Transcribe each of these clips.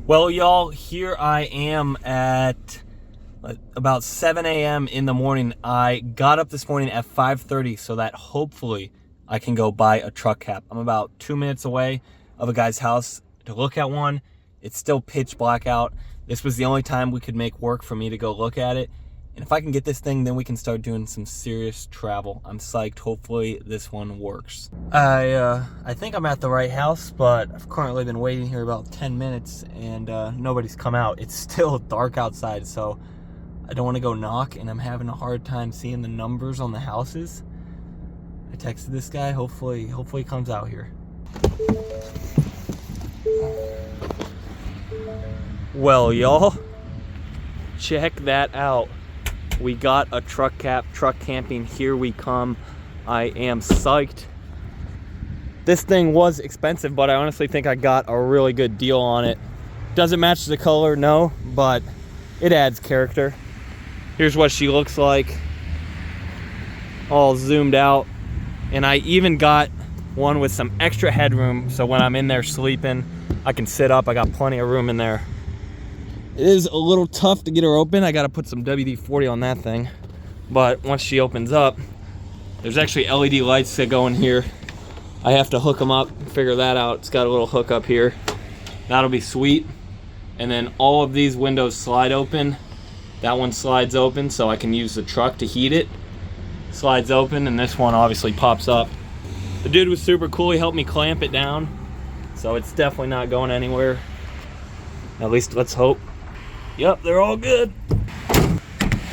Well, y'all, here I am at about 7 a.m. in the morning. I got up this morning at 5:30 so that hopefully I can go buy a truck cap. I'm about 2 minutes away of a guy's house to look at one. It's still pitch black out. This was the only time we could make work for me to go look at it. And if I can get this thing, then we can start doing some serious travel. I'm psyched. Hopefully this one works. I think I'm at the right house, but I've currently been waiting here about 10 minutes and nobody's come out. It's still dark outside, so I don't want to go knock, and I'm having a hard time seeing the numbers on the houses. I texted this guy. Hopefully he comes out here. Well, y'all, check that out. We got a truck cap, truck camping. Here we come. I am psyched. This thing was expensive, but I honestly think I got a really good deal on it. Doesn't match the color, no, but it adds character. Here's what she looks like, all zoomed out. And I even got one with some extra headroom, so when I'm in there sleeping, I can sit up. I got plenty of room in there. It is a little tough to get her open. I gotta put some WD-40 on that thing. But once she opens up, there's actually LED lights that go in here. I have to hook them up, figure that out. It's got a little hook up here. That'll be sweet. And then all of these windows slide open. That one slides open so I can use the truck to heat it. Slides open, and this one obviously pops up. The dude was super cool. He helped me clamp it down. So it's definitely not going anywhere. At least let's hope. Yep, they're all good.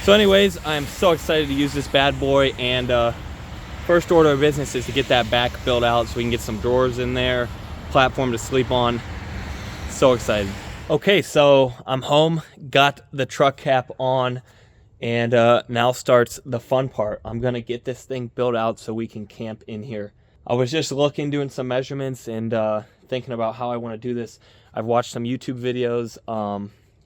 So anyways, I'm so excited to use this bad boy, and first order of business is to get that back built out so we can get some drawers in there, platform to sleep on. So excited. Okay, so I'm home, got the truck cap on, and now starts the fun part. I'm gonna get this thing built out so we can camp in here. I was just looking, doing some measurements, and thinking about how I wanna do this. I've watched some YouTube videos.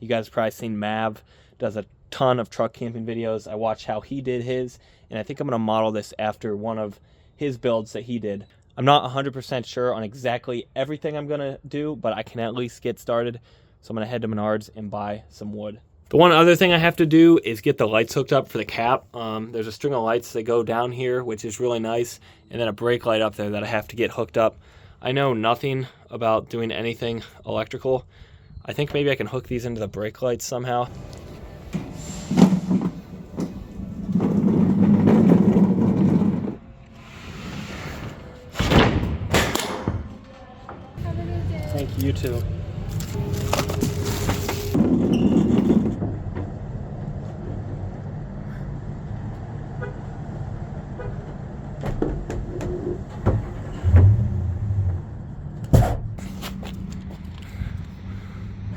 You guys have probably seen Mav does a ton of truck camping videos. I watched how he did his, and I think I'm gonna model this after one of his builds that he did. I'm not 100% sure on exactly everything I'm gonna do, but I can at least get started. So I'm gonna head to Menards and buy some wood. The one other thing I have to do is get the lights hooked up for the cap. There's a string of lights that go down here, which is really nice, and then a brake light up there that I have to get hooked up. I know nothing about doing anything electrical. I think maybe I can hook these into the brake lights somehow. Have a good day. Thank you, you too.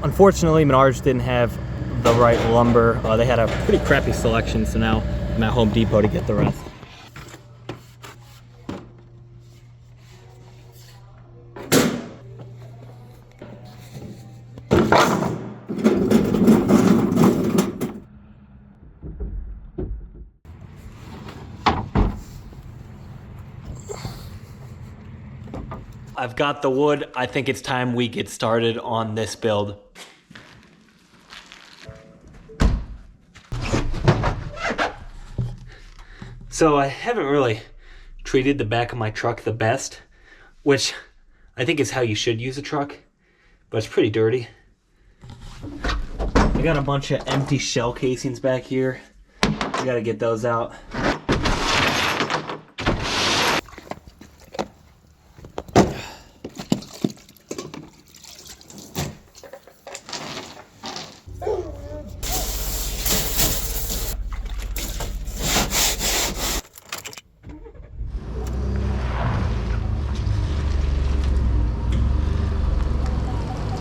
Unfortunately, Menards didn't have the right lumber. They had a pretty crappy selection, so now I'm at Home Depot to get the rest. I've got the wood. I think it's time we get started on this build. So I haven't really treated the back of my truck the best, which I think is how you should use a truck, but it's pretty dirty. I got a bunch of empty shell casings back here. I gotta get those out.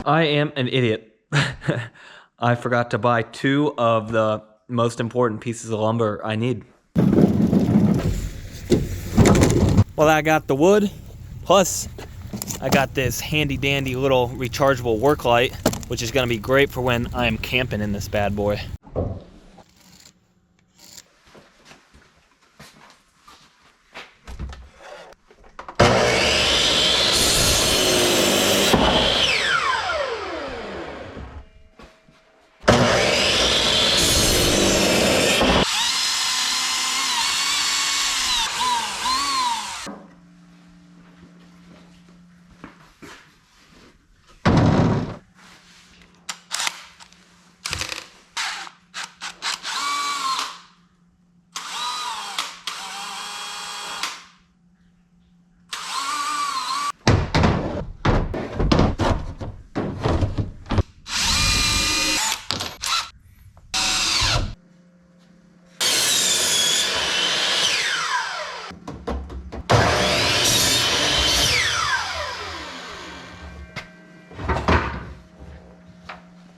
I am an idiot. I forgot to buy 2 of the most important pieces of lumber I need. Well, I got the wood, plus I got this handy dandy little rechargeable work light, which is gonna be great for when I'm camping in this bad boy.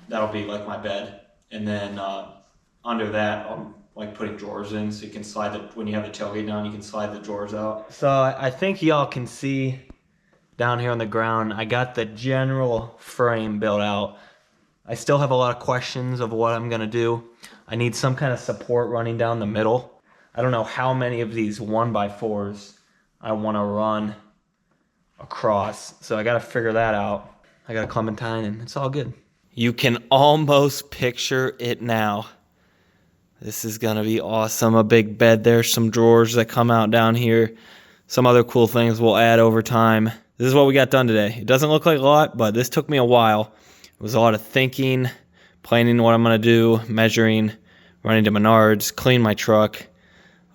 that'll be like my bed. And then under that, I'm like putting drawers in, so you can slide the, when you have the tailgate down, you can slide the drawers out. So I think y'all can see down here on the ground, I got the general frame built out. I still have a lot of questions of what I'm gonna do. I need some kind of support running down the middle. I don't know how many of these 1x4s I wanna run across, so I gotta figure that out. I got a Clementine and it's all good. You can almost picture it now. This is gonna be awesome. A big bed there, some drawers that come out down here. Some other cool things we'll add over time. This is what we got done today. It doesn't look like a lot, but this took me a while. It was a lot of thinking, planning what I'm gonna do, measuring, running to Menards, clean my truck.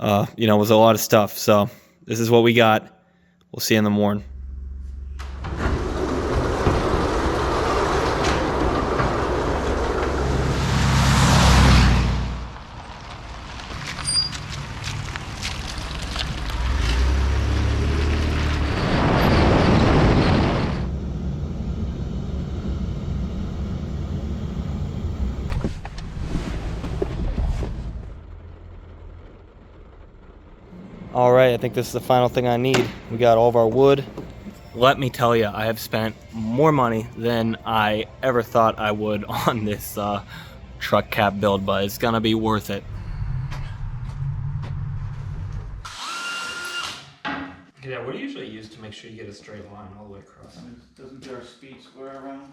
You know, it was a lot of stuff. So this is what we got. We'll see you in the morning. All right, I think this is the final thing I need. We got all of our wood. Let me tell you, I have spent more money than I ever thought I would on this truck cap build, but it's gonna be worth it. Yeah, what do you usually use to make sure you get a straight line all the way across? Doesn't there a speed square around?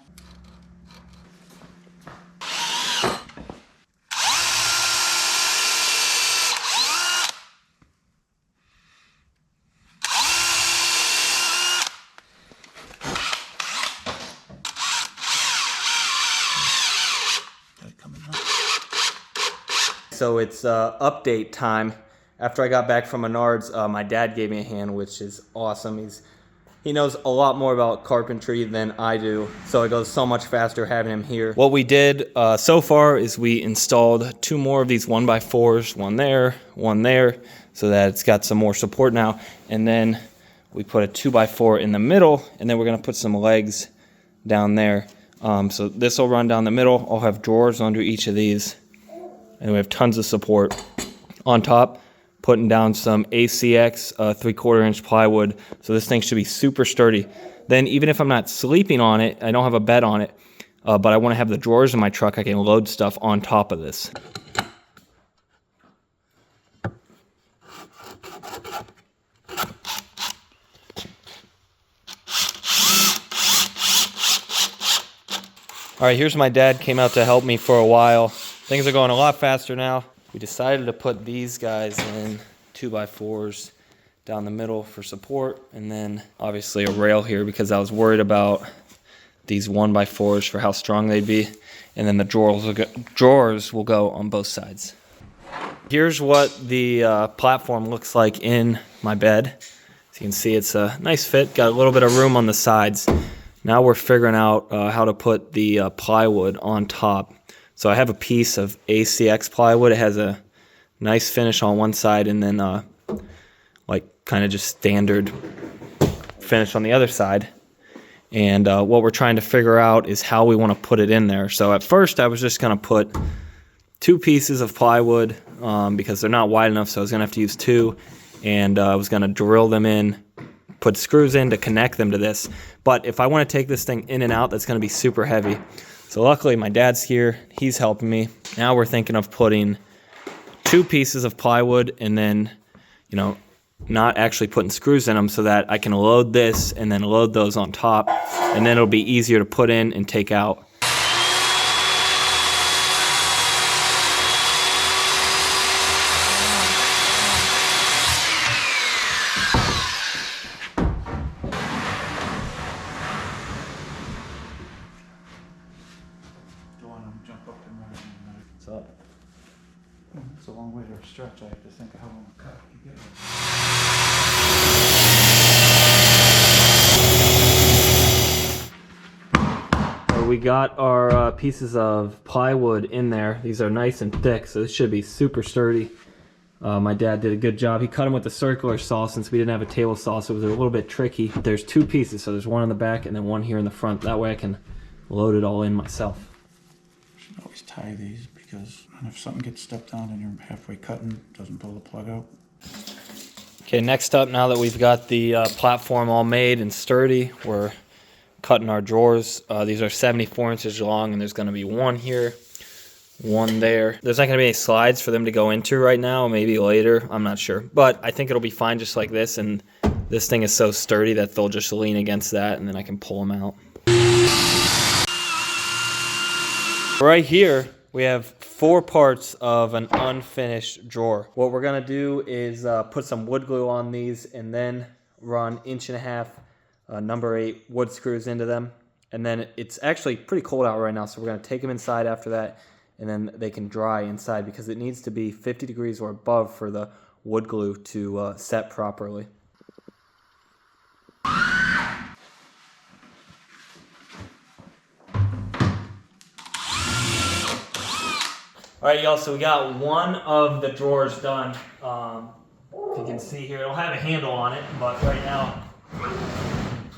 So it's update time. After I got back from Menards, my dad gave me a hand, which is awesome. He knows a lot more about carpentry than I do, so it goes so much faster having him here. What we did so far is we installed 2 more of these 1x4s, one there, so that it's got some more support now. And then we put a 2x4 in the middle, and then we're gonna put some legs down there. So this will run down the middle. I'll have drawers under each of these. And we have tons of support. On top, putting down some ACX 3/4 inch plywood. So this thing should be super sturdy. Then even if I'm not sleeping on it, I don't have a bed on it, but I wanna have the drawers in my truck, I can load stuff on top of this. All right, here's my dad, came out to help me for a while. Things are going a lot faster now. We decided to put these guys in 2x4s down the middle for support, and then obviously a rail here because I was worried about these 1x4s for how strong they'd be, and then the drawers will go on both sides. Here's what the platform looks like in my bed. As you can see, it's a nice fit, got a little bit of room on the sides. Now we're figuring out how to put the plywood on top. So I have a piece of ACX plywood. It has a nice finish on one side and then like kind of just standard finish on the other side. And what we're trying to figure out is how we want to put it in there. So at first I was just going to put 2 pieces of plywood because they're not wide enough, so I was going to have to use 2. And I was going to drill them in, put screws in to connect them to this. But if I want to take this thing in and out, that's going to be super heavy. So luckily my dad's here, he's helping me. Now we're thinking of putting 2 pieces of plywood and then, you know, not actually putting screws in them so that I can load this and then load those on top, and then it'll be easier to put in and take out. What's up? It's a long way to stretch. I have to think of how long a cut you get. So we got our pieces of plywood in there. These are nice and thick, so this should be super sturdy. My dad did a good job. He cut them with a circular saw since we didn't have a table saw, so it was a little bit tricky. There's 2 pieces, so there's one in the back and then one here in the front. That way I can load it all in myself. Always tie these because if something gets stepped on and you're halfway cutting, it doesn't pull the plug out. Okay, next up, now that we've got the platform all made and sturdy, we're cutting our drawers. These are 74 inches long, and there's going to be one here, one there. There's not going to be any slides for them to go into right now, maybe later, I'm not sure. But I think it'll be fine just like this, and this thing is so sturdy that they'll just lean against that, and then I can pull them out. Right here, we have 4 parts of an unfinished drawer. What we're gonna do is put some wood glue on these and then run 1.5 number 8 wood screws into them. And then it's actually pretty cold out right now, so we're gonna take them inside after that, and then they can dry inside because it needs to be 50 degrees or above for the wood glue to set properly. All right, y'all, so we got one of the drawers done. If you can see here, it'll have a handle on it, but right now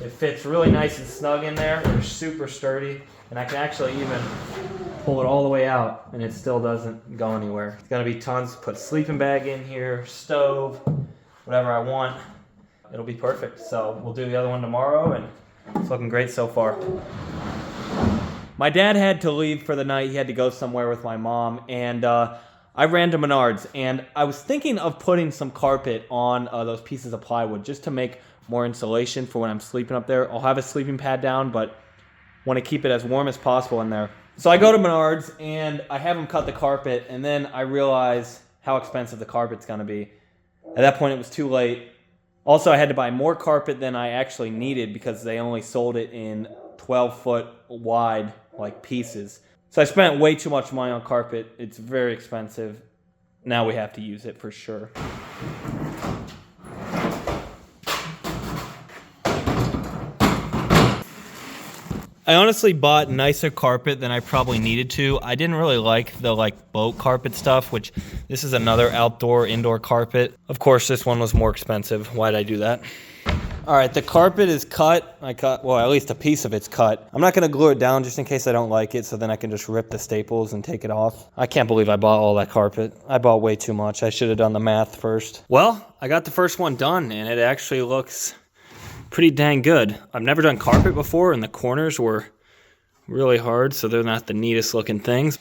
it fits really nice and snug in there. They're super sturdy, and I can actually even pull it all the way out, and it still doesn't go anywhere. It's gonna be tons. Put sleeping bag in here, stove, whatever I want. It'll be perfect. So we'll do the other one tomorrow, and it's looking great so far. My dad had to leave for the night. He had to go somewhere with my mom, and I ran to Menards, and I was thinking of putting some carpet on those pieces of plywood just to make more insulation for when I'm sleeping up there. I'll have a sleeping pad down, but want to keep it as warm as possible in there. So I go to Menards, and I have them cut the carpet, and then I realize how expensive the carpet's going to be. At that point, it was too late. Also, I had to buy more carpet than I actually needed because they only sold it in 12-foot wide pieces. So I spent way too much money on carpet. It's very expensive. Now we have to use it for sure. I honestly bought nicer carpet than I probably needed to. I didn't really like the boat carpet stuff, which this is another outdoor indoor carpet. Of course, this one was more expensive. Why'd I do that? All right, the carpet is cut. Well, at least a piece of it's cut. I'm not gonna glue it down just in case I don't like it, so then I can just rip the staples and take it off. I can't believe I bought all that carpet. I bought way too much. I should have done the math first. Well, I got the first one done, and it actually looks pretty dang good. I've never done carpet before, and the corners were really hard, so they're not the neatest looking things.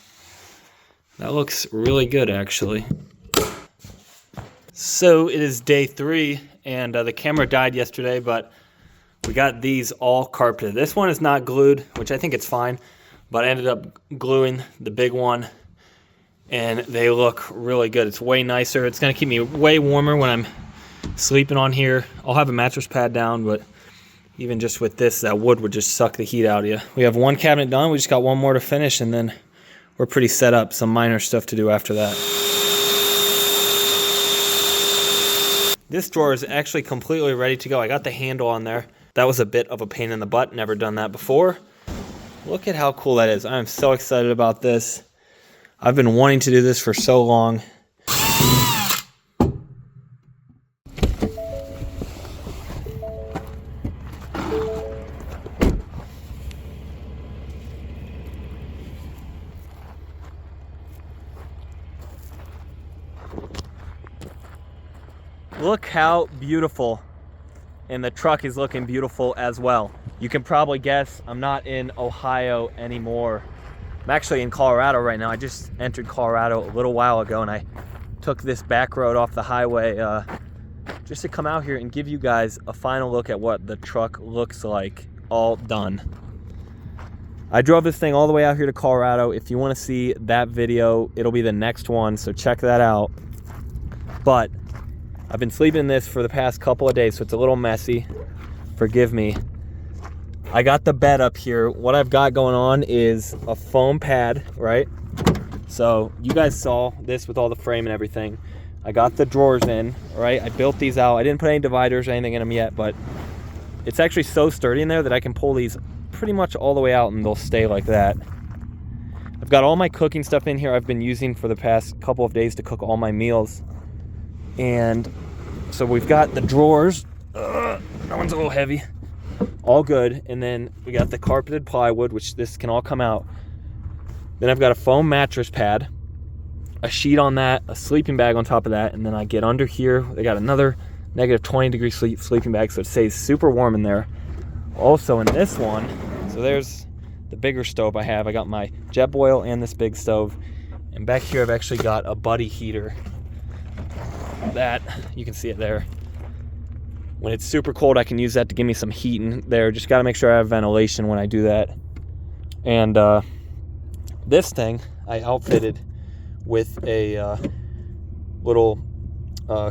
That looks really good, actually. So it is day 3, and the camera died yesterday, but we got these all carpeted. This one is not glued, which I think it's fine, but I ended up gluing the big one, and they look really good. It's way nicer. It's gonna keep me way warmer when I'm sleeping on here. I'll have a mattress pad down, but even just with this, that wood would just suck the heat out of you. We have one cabinet done. We just got one more to finish, and then we're pretty set up. Some minor stuff to do after that. This drawer is actually completely ready to go. I got the handle on there. That was a bit of a pain in the butt. Never done that before. Look at how cool that is. I am so excited about this. I've been wanting to do this for so long. Look how beautiful, and the truck is looking beautiful as well. You can probably guess I'm not in Ohio anymore. I'm actually in Colorado right now. I just entered Colorado a little while ago, and I took this back road off the highway just to come out here and give you guys a final look at what the truck looks like all done. I drove this thing all the way out here to Colorado. If you want to see that video, it'll be the next one, so check that out. But I've been sleeping in this for the past couple of days, so it's a little messy. Forgive me. I got the bed up here. What I've got going on is a foam pad, right? So you guys saw this with all the frame and everything. I got the drawers in, right? I built these out. I didn't put any dividers or anything in them yet, but it's actually so sturdy in there that I can pull these pretty much all the way out and they'll stay like that. I've got all my cooking stuff in here I've been using for the past couple of days to cook all my meals. And so we've got the drawers. That one's a little heavy. All good. And then we got the carpeted plywood, which this can all come out. Then I've got a foam mattress pad, a sheet on that, a sleeping bag on top of that, and then I get under here. They got another negative 20-degree sleeping bag, so it stays super warm in there. Also in this one, so there's the bigger stove I have. I got my jet boil and this big stove. And back here I've actually got a buddy heater. That, you can see it there. When it's super cold, I can use that to give me some heat in there. Just got to make sure I have ventilation when I do that. And this thing I outfitted with a little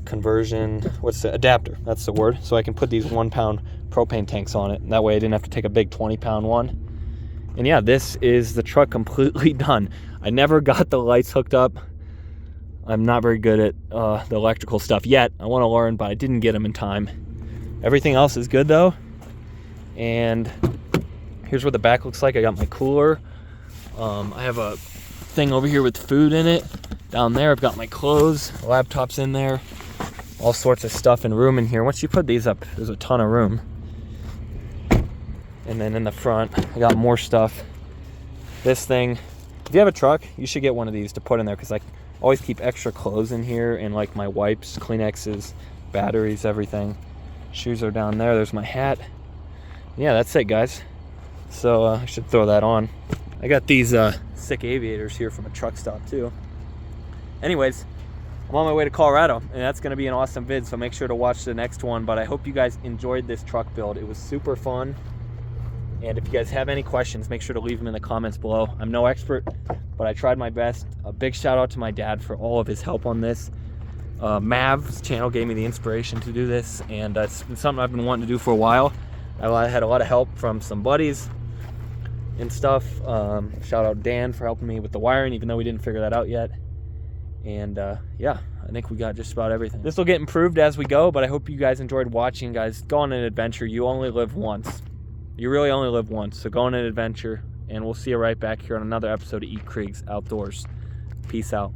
conversion, adapter, that's the word. So I can put these 1-pound propane tanks on it. And that way I didn't have to take a big 20-pound one. And yeah, this is the truck completely done. I never got the lights hooked up. I'm not very good at the electrical stuff yet. I want to learn, but I didn't get them in time. Everything else is good though. And here's what the back looks like. I got my cooler. I have a thing over here with food in it. Down there I've got my clothes, laptop's in there, all sorts of stuff and room in here. Once you put these up, there's a ton of room. And then in the front, I got more stuff. This thing, if you have a truck, you should get one of these to put in there, because I always keep extra clothes in here, and like my wipes, Kleenexes, batteries, everything. Shoes are down there. There's my hat. Yeah, that's it, guys. So I should throw that on. I got these sick aviators here from a truck stop too. Anyways, I'm on my way to Colorado, and that's going to be an awesome vid, so make sure to watch the next one. But I hope you guys enjoyed this truck build. It was super fun. And if you guys have any questions, make sure to leave them in the comments below. I'm no expert, but I tried my best. A big shout out to my dad for all of his help on this. Mav's channel gave me the inspiration to do this, and it's been something I've been wanting to do for a while. I had a lot of help from some buddies and stuff. Shout out Dan for helping me with the wiring, even though we didn't figure that out yet. And yeah, I think we got just about everything. This will get improved as we go, but I hope you guys enjoyed watching. Guys, go on an adventure. You only live once. You really only live once, so go on an adventure, and we'll see you right back here on another episode of Eat Kriegs Outdoors. Peace out.